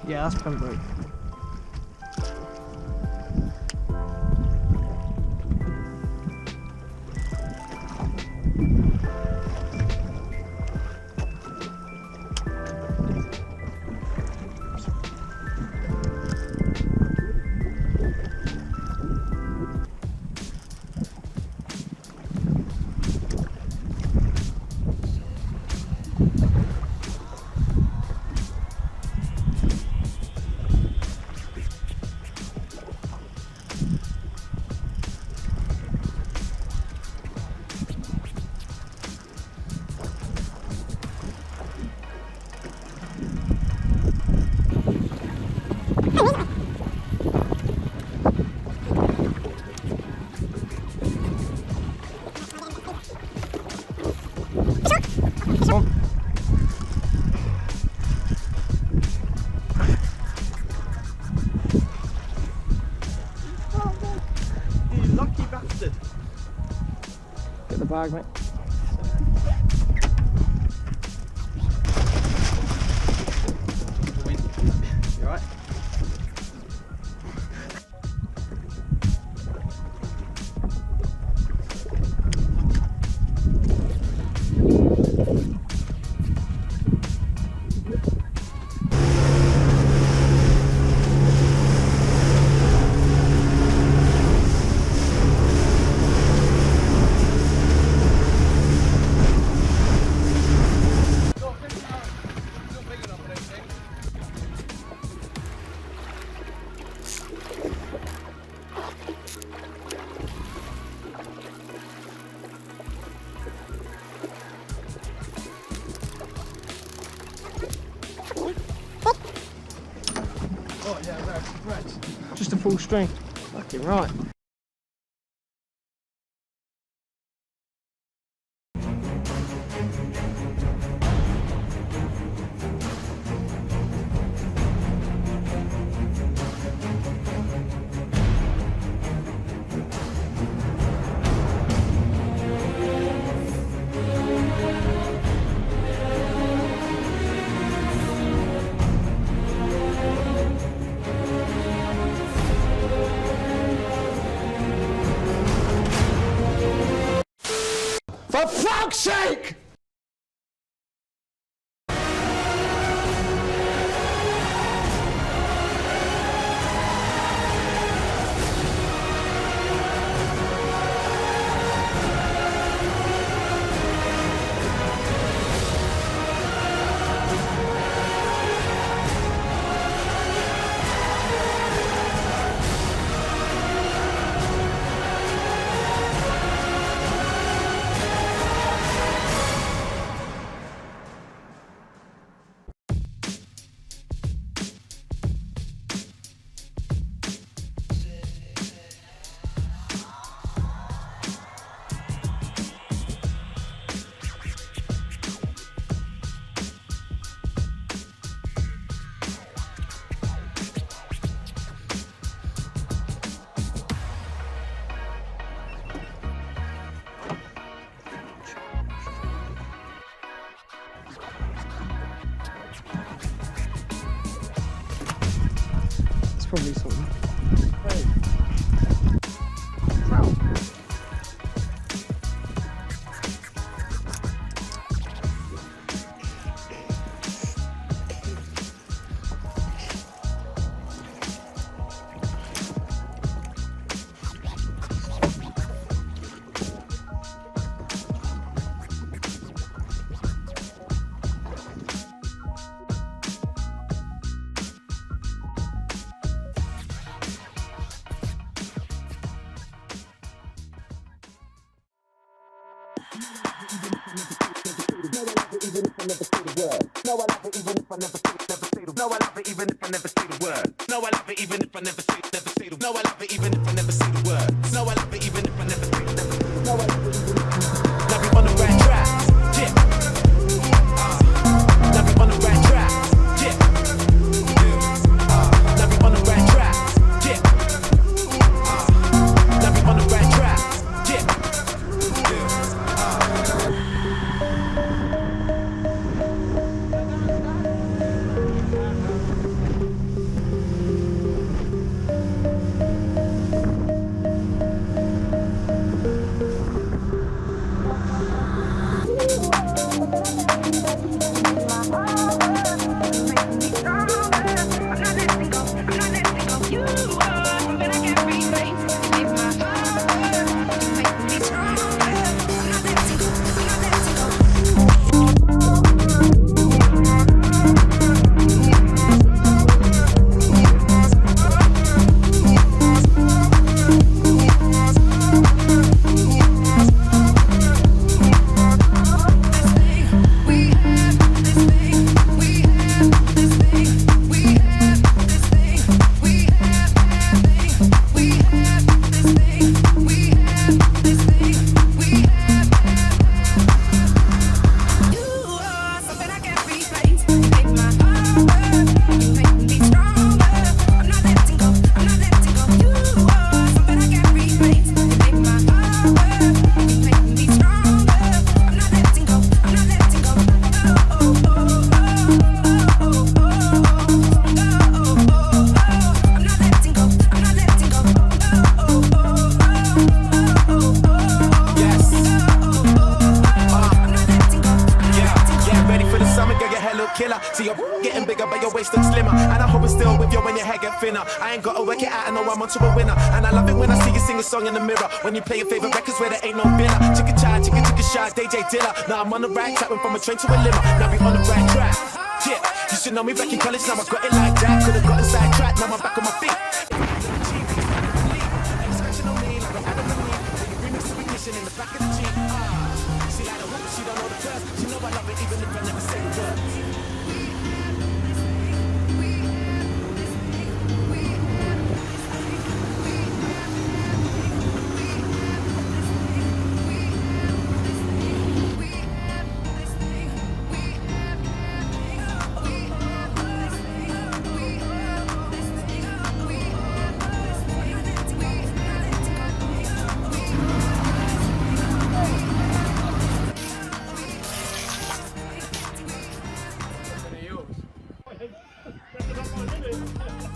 Yeah, that's Pembroke. You lucky bastard. Get the bag, mate. You alright? Oh yeah, right. Just a full string. Fucking right. For fuck's sake! It's probably something. No, I love it even if I never say the word. No, I love it even if I never say the word. No, I love it even if I never say the No, I love it even if I never say the word. No, I love it even if I never say the No, I love it even if I never. Love you on the right track. Yeah. Love you on the right track. Yeah. Love you on the right track. Yeah. Love you on the right track. Yeah. dimmer. And I hope it's still with you when your hair get thinner. I ain't gotta work it out, I know I'm onto a winner. And I love it when I see you sing a song in the mirror. When you play your favorite records where there ain't no filler. Chicka chai, chicka shot, DJ Dilla. Now I'm on the right track, went from a train to a limo. Now we on the right track. Yeah, you should know me back in college, now I got it like that. Could've gotten sidetracked, now I'm back on my feet. In the back of the Jeep, she like the hook, she don't know the curse. She know I love it even if I never say a word. That's about my limit.